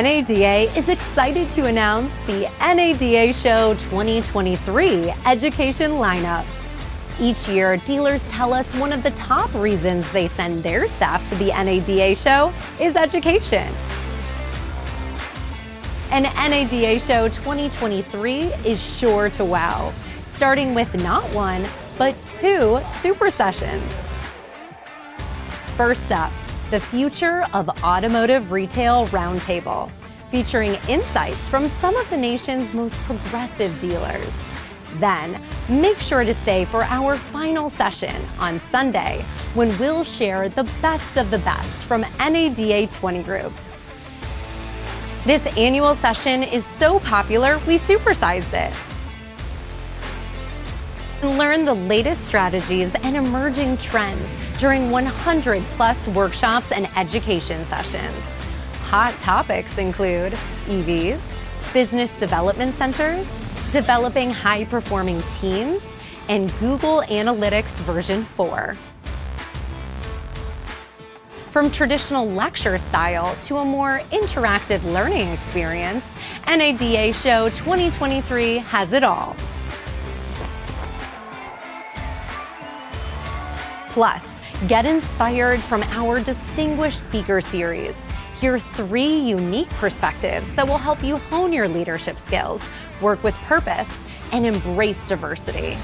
NADA is excited to announce the NADA Show 2023 education lineup. Each year, dealers tell us one of the top reasons they send their staff to the NADA Show is education. And NADA Show 2023 is sure to wow, starting with not one, but 2 super sessions. First up, the Future of Automotive Retail Roundtable, featuring insights from some of the nation's most progressive dealers. Then, make sure to stay for our final session on Sunday, when we'll share the best of the best from NADA 20 groups. This annual session is so popular, we supersized it. Learn the latest strategies and emerging trends during 100+ workshops and education sessions. Hot topics include EVs, business development centers, developing high-performing teams, and Google Analytics version 4. From traditional lecture style to a more interactive learning experience, NADA Show 2023 has it all. Plus, get inspired from our Distinguished Speaker Series. Hear 3 unique perspectives that will help you hone your leadership skills, work with purpose, and embrace diversity.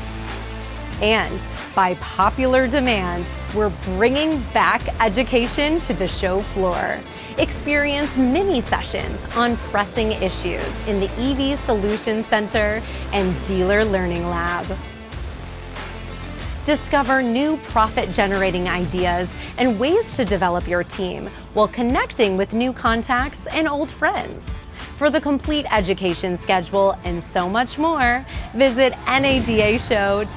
And by popular demand, we're bringing back education to the show floor. Experience mini sessions on pressing issues in the EV Solution Center and Dealer Learning Lab. Discover new profit-generating ideas and ways to develop your team while connecting with new contacts and old friends. For the complete education schedule and so much more, visit nadashow.org.